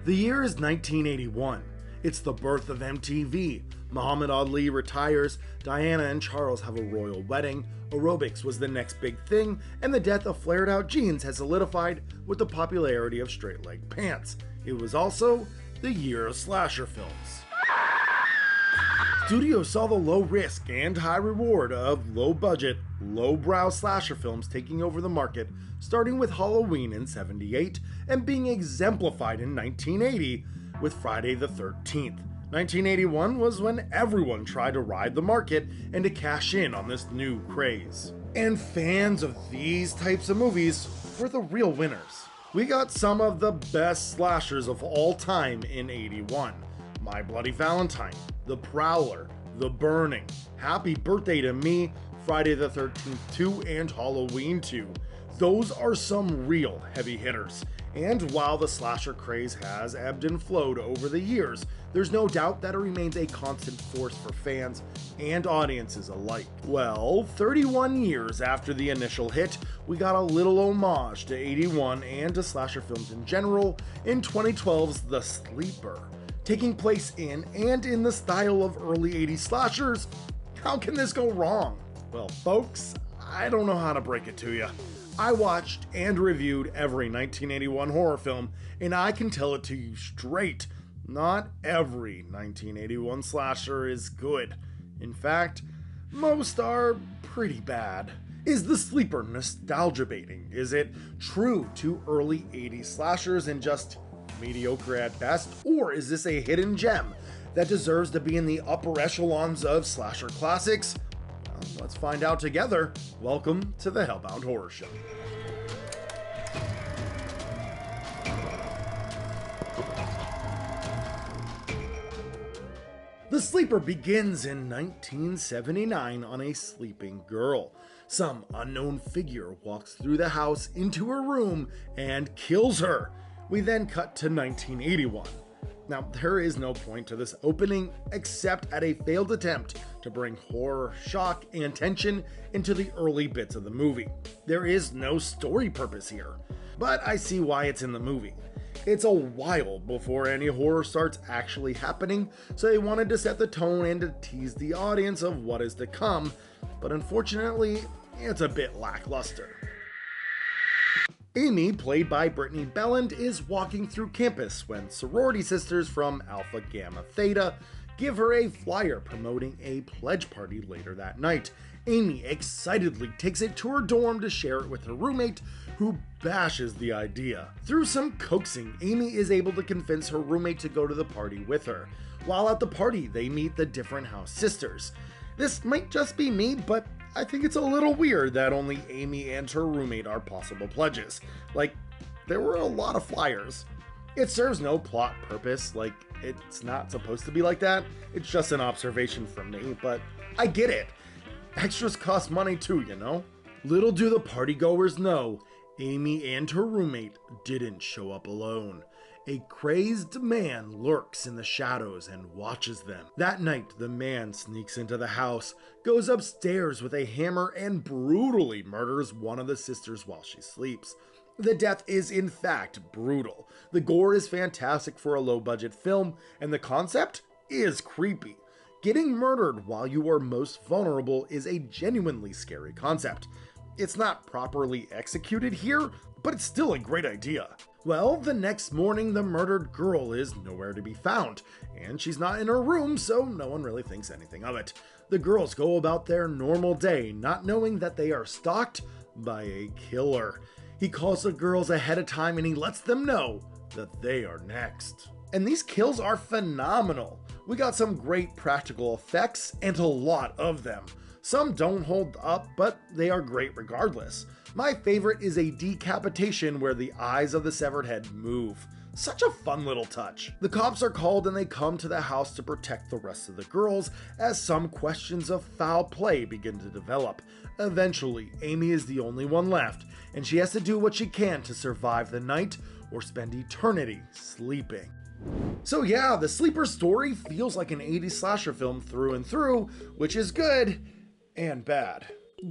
The year is 1981. It's the birth of MTV. Muhammad Ali retires, Diana and Charles have a royal wedding, aerobics was the next big thing, and the death of flared out jeans has solidified with the popularity of straight leg pants. It was also the year of slasher films. Studios saw the low risk and high reward of low budget, low brow slasher films taking over the market, starting with Halloween in '78 and being exemplified in 1980 with Friday the 13th. 1981 was when everyone tried to ride the market and to cash in on this new craze. And fans of these types of movies were the real winners. We got some of the best slashers of all time in '81. My Bloody Valentine, The Prowler, The Burning, Happy Birthday to Me, Friday the 13th 2, and Halloween 2. Those are some real heavy hitters. And while the slasher craze has ebbed and flowed over the years, there's no doubt that it remains a constant force for fans and audiences alike. Well, 31 years after the initial hit, we got a little homage to '81 and to slasher films in general in 2012's The Sleeper. Taking place in and in the style of early '80s slashers, how can this go wrong? Well, folks, I don't know how to break it to you. I watched and reviewed every 1981 horror film, and I can tell it to you straight. Not every 1981 slasher is good. In fact, most are pretty bad. Is The Sleeper nostalgia baiting? Is it true to early '80s slashers and just mediocre at best? Or is this a hidden gem that deserves to be in the upper echelons of slasher classics? Well, let's find out together. Welcome to the HellBound Horror Show. The Sleeper begins in 1979 on a sleeping girl. Some unknown figure walks through the house into her room and kills her. We then cut to 1981. Now, there is no point to this opening except at a failed attempt to bring horror, shock, and tension into the early bits of the movie. There is no story purpose here, but I see why it's in the movie. It's a while before any horror starts actually happening, so they wanted to set the tone and to tease the audience of what is to come, but unfortunately, it's a bit lackluster. Amy, played by Brittany Belland, is walking through campus when sorority sisters from Alpha Gamma Theta give her a flyer promoting a pledge party later that night. Amy excitedly takes it to her dorm to share it with her roommate, who bashes the idea. Through some coaxing, Amy is able to convince her roommate to go to the party with her. While at the party, they meet the different house sisters. This might just be me, but I think it's a little weird that only Amy and her roommate are possible pledges. Like, there were a lot of flyers. It serves no plot purpose, like, it's not supposed to be like that. It's just an observation from me, but I get it. Extras cost money too, you know? Little do the partygoers know, Amy and her roommate didn't show up alone. A crazed man lurks in the shadows and watches them. That night, the man sneaks into the house, goes upstairs with a hammer, and brutally murders one of the sisters while she sleeps. The death is in fact brutal. The gore is fantastic for a low-budget film, and the concept is creepy. Getting murdered while you are most vulnerable is a genuinely scary concept. It's not properly executed here, but it's still a great idea. Well, the next morning, the murdered girl is nowhere to be found, and she's not in her room, so no one really thinks anything of it. The girls go about their normal day, not knowing that they are stalked by a killer. He calls the girls ahead of time and he lets them know that they are next. And these kills are phenomenal. We got some great practical effects and a lot of them. Some don't hold up, but they are great regardless. My favorite is a decapitation where the eyes of the severed head move. Such a fun little touch. The cops are called and they come to the house to protect the rest of the girls as some questions of foul play begin to develop. Eventually, Amy is the only one left, and she has to do what she can to survive the night or spend eternity sleeping. So yeah, the Sleeper story feels like an '80s slasher film through and through, which is good and bad.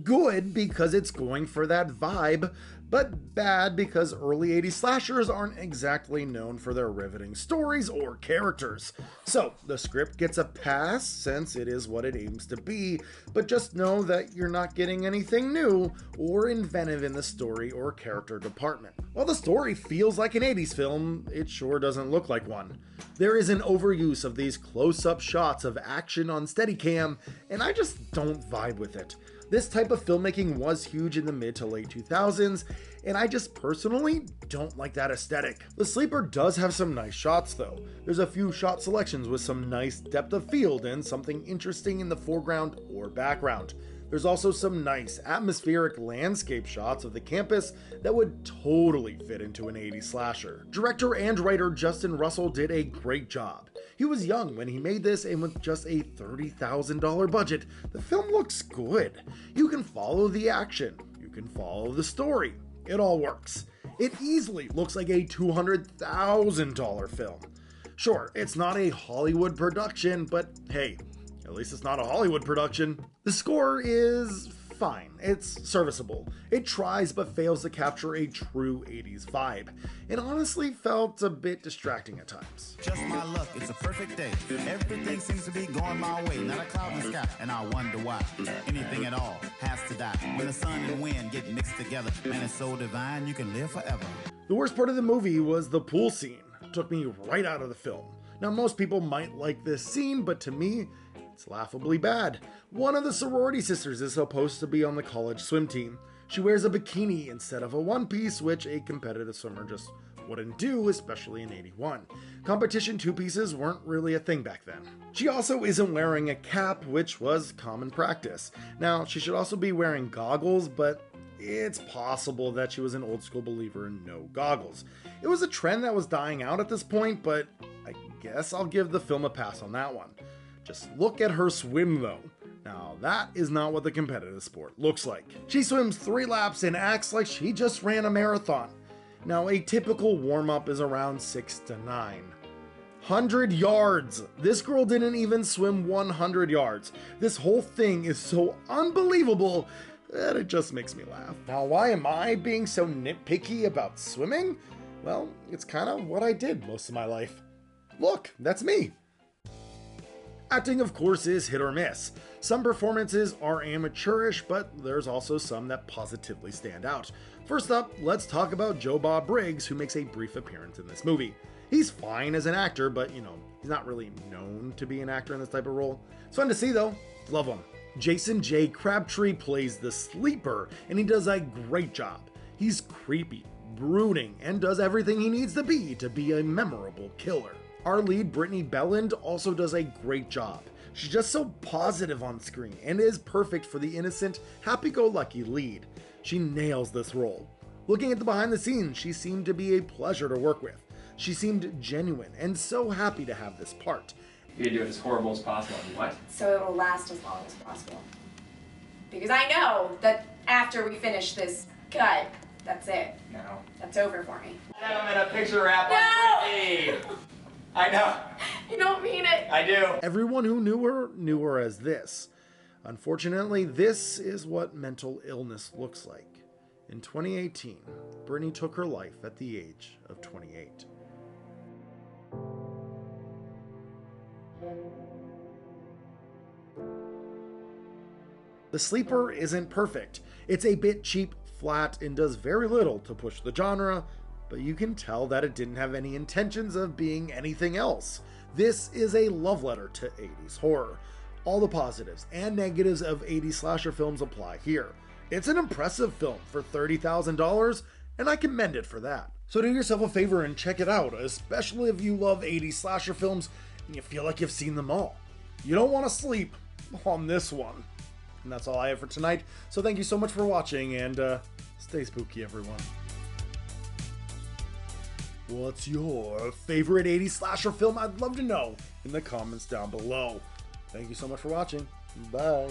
Good because it's going for that vibe, but bad because early 80s slashers aren't exactly known for their riveting stories or characters. So, the script gets a pass since it is what it aims to be, but just know that you're not getting anything new or inventive in the story or character department. While the story feels like an 80s film, it sure doesn't look like one. There is an overuse of these close-up shots of action on Steadicam, and I just don't vibe with it. This type of filmmaking was huge in the mid to late 2000s, and I just personally don't like that aesthetic. The Sleeper does have some nice shots though. There's a few shot selections with some nice depth of field and something interesting in the foreground or background. There's also some nice atmospheric landscape shots of the campus that would totally fit into an 80s slasher. Director and writer Justin Russell did a great job. He was young when he made this, and with just a $30,000 budget, the film looks good. You can follow the action, you can follow the story. It all works. It easily looks like a $200,000 film. Sure, it's not a Hollywood production, but hey, at least it's not a Hollywood production. The score is fine. It's serviceable. It tries but fails to capture a true 80s vibe, and honestly felt a bit distracting at times. Just my luck, it's a perfect day. Everything seems to be going my way. Not a cloud in the sky, and I wonder why. Anything at all has to die. When the sun and wind get mixed together, man, it's so divine you can live forever. The worst part of the movie was the pool scene. It took me right out of the film. Now, most people might like this scene, but to me, it's laughably bad. One of the sorority sisters is supposed to be on the college swim team. She wears a bikini instead of a one-piece, which a competitive swimmer just wouldn't do, especially in 81. Competition two-pieces weren't really a thing back then. She also isn't wearing a cap, which was common practice. Now, she should also be wearing goggles, but it's possible that she was an old-school believer in no goggles. It was a trend that was dying out at this point, but I guess I'll give the film a pass on that one. Just look at her swim though. Now that is not what the competitive sport looks like. She swims 3 laps and acts like she just ran a marathon. Now a typical warm-up is around 6 to 9. 100 yards! This girl didn't even swim 100 yards. This whole thing is so unbelievable that it just makes me laugh. Now why am I being so nitpicky about swimming? Well, it's kind of what I did most of my life. Look, that's me. Acting, of course, is hit or miss. Some performances are amateurish, but there's also some that positively stand out. First up, let's talk about Joe Bob Briggs, who makes a brief appearance in this movie. He's fine as an actor, but he's not really known to be an actor in this type of role. It's fun to see though. Love him. Jason J. Crabtree plays the Sleeper, and he does a great job. He's creepy, brooding, and does everything he needs to be a memorable killer. Our lead, Brittany Belland, also does a great job. She's just so positive on screen and is perfect for the innocent, happy-go-lucky lead. She nails this role. Looking at the behind the scenes, she seemed to be a pleasure to work with. She seemed genuine and so happy to have this part. You do it as horrible as possible. What? So it'll last as long as possible. Because I know that after we finish this cut, that's it. No. That's over for me. I have him in a picture wrap No! on Britney. I know. You don't mean it. I do. Everyone who knew her as this. Unfortunately, this is what mental illness looks like. In 2018, Brittany took her life at the age of 28. The Sleeper isn't perfect. It's a bit cheap, flat, and does very little to push the genre, but you can tell that it didn't have any intentions of being anything else. This is a love letter to 80s horror. All the positives and negatives of 80s slasher films apply here. It's an impressive film for $30,000, and I commend it for that. So do yourself a favor and check it out, especially if you love 80s slasher films and you feel like you've seen them all. You don't want to sleep on this one. And that's all I have for tonight, so thank you so much for watching, and stay spooky, everyone. What's your favorite 80s slasher film? I'd love to know in the comments down below. Thank you so much for watching. Bye.